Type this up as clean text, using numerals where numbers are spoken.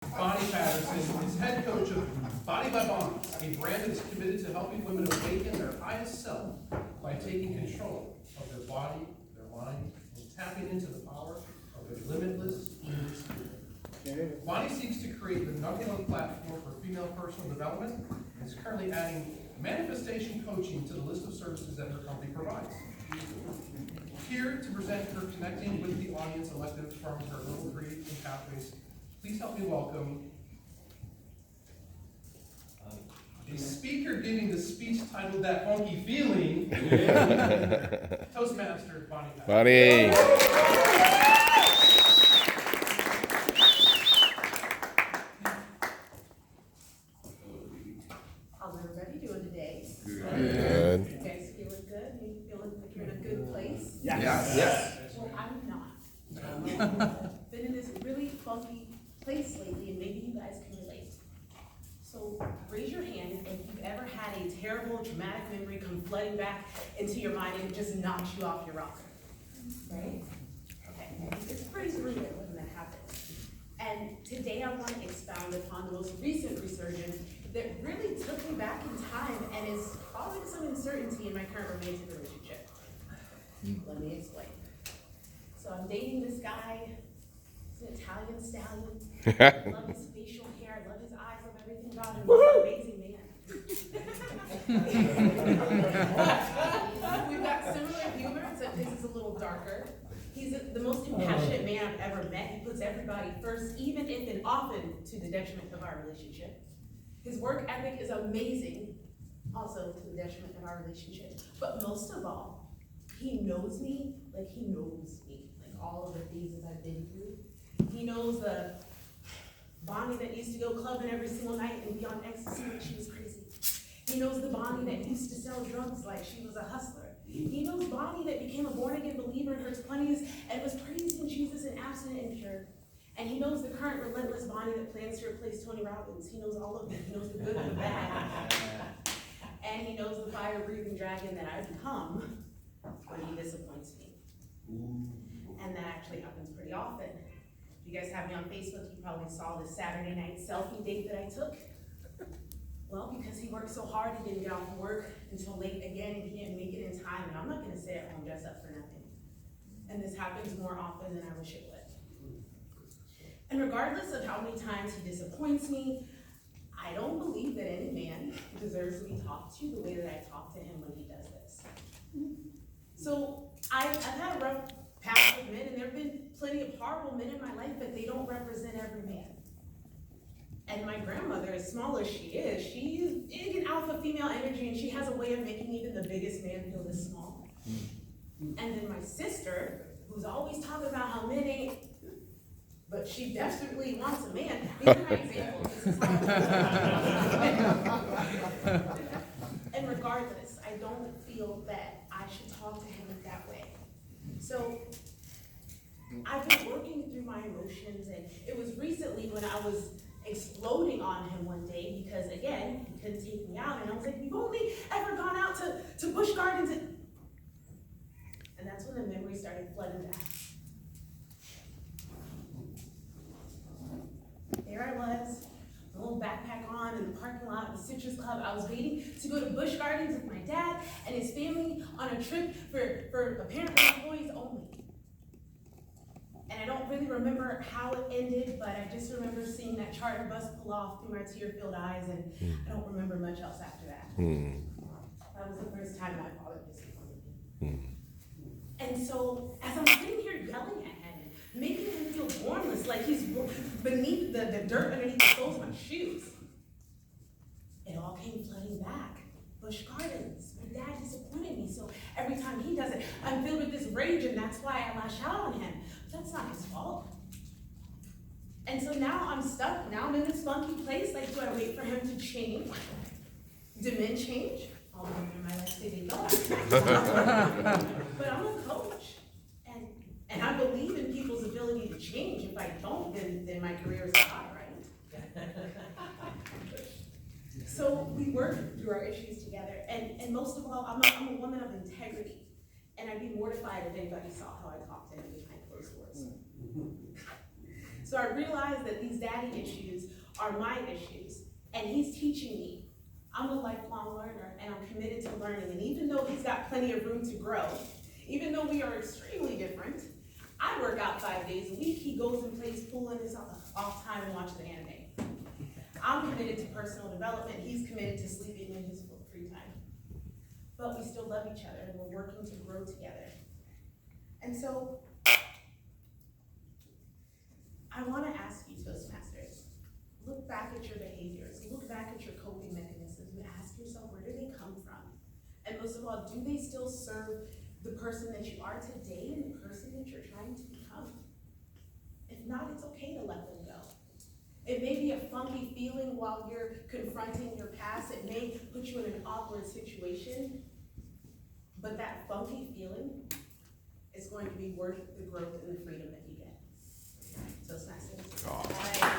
Patterson is head coach of Body by Bonds, a brand that is committed to helping women awaken their highest self by taking control of their body, their mind, and tapping into the power of their limitless human spirit. Bonnie seeks to create the #1 platform for female personal development and is currently adding manifestation coaching to the list of services that her company provides. Here to present her connecting with the audience elective from her Little Creed and Pathways, please help me welcome a speaker giving the speech titled That Funky Feeling, Toastmasters, Bonnie. Bonnie. How's everybody doing today? Good. You guys feeling good? You feeling like you're in a good place? Yes. Well, I'm not. Been in this really funky place lately, and maybe you guys can relate. So raise your hand if you've ever had a terrible, traumatic memory come flooding back into your mind and it just knocks you off your rocker. Right? Okay. It's pretty real when that happens. And today I want to expound upon the most recent resurgence that really took me back in time and is causing some uncertainty in my current romantic relationship. Let me explain. So I'm dating this guy. He's an Italian stallion. I love his facial hair. I love his eyes. I love everything about him. He's an amazing man. We've got similar humor, except his is a little darker. He's the most compassionate man I've ever met. He puts everybody first, even if and often to the detriment of our relationship. His work ethic is amazing, also to the detriment of our relationship. But most of all, he knows me like he knows me, like all of the phases I've been through. He knows the Bonnie that used to go clubbing every single night and be on ecstasy like she was crazy. He knows the Bonnie that used to sell drugs like she was a hustler. He knows Bonnie that became a born-again believer in her 20s and was praising Jesus and abstinent and pure. And he knows the current relentless Bonnie that plans to replace Tony Robbins. He knows all of it. He knows the good and the bad. And he knows the fire-breathing dragon that I become when he disappoints me. And that actually happens pretty often. If you guys have me on Facebook, you probably saw this Saturday night selfie date that I took. Well, because he worked so hard, he didn't get off work until late again, and he didn't make it in time. And I'm not going to sit at home dressed up for nothing. And this happens more often than I wish it would. And regardless of how many times he disappoints me, I don't believe that any man deserves to be talked to the way that I talk to him when he does this. So I've had a rough past with men, and there have been plenty of horrible men in my life, but they don't represent every man. And my grandmother, as small as she is an alpha female energy, and she has a way of making even the biggest man feel this small. And then my sister, who's always talking about how men ain't, but she desperately wants a man. These are my examples. This is how and regardless, I don't feel that I should talk to him that way. So I've been working through my emotions, and it was recently when I was exploding on him one day because, again, he couldn't take me out, and I was like, "You've only ever gone out to Busch Gardens," and that's when the memory started flooding back. There I was, a little backpack on in the parking lot of the Citrus Club. I was waiting to go to Busch Gardens with my dad and his family on a trip for apparently employees only. And I don't really remember how it ended, but I just remember seeing that charter bus pull off through my tear-filled eyes, and I don't remember much else after that. That was the first time my father disappointed me. And so, as I'm sitting here yelling at him, making him feel warmless, like he's beneath the dirt underneath the soles of my shoes, it all came flooding back. Busch Gardens, my dad disappointed me, so every time he does it, I'm filled with this rage, and that's why I lash out on him. But that's not his fault. And so now I'm stuck. Now I'm in this funky place. Like, do I wait for him to change? Do men change? All the women in my life say they don't. But I'm a coach. And I believe in people's ability to change. If I don't, then my career is high, right? So we work through our issues together. And most of all, I'm a woman of integrity. And I'd be mortified if anybody saw how I talk to him behind closed doors. So I realized that these daddy issues are my issues, and he's teaching me. I'm a lifelong learner, and I'm committed to learning, and even though he's got plenty of room to grow, even though we are extremely different, I work out 5 days a week, he goes and plays pool in his off time and watches anime. I'm committed to personal development, he's committed to sleeping in his free time. But we still love each other, and we're working to grow together. And so, I wanna ask you, Toastmasters, look back at your behaviors, look back at your coping mechanisms, and ask yourself, where do they come from? And most of all, do they still serve the person that you are today and the person that you're trying to become? If not, it's okay to let them go. It may be a funky feeling while you're confronting your past. It may put you in an awkward situation, but that funky feeling is going to be worth the growth and the freedom that you get. So it's nice.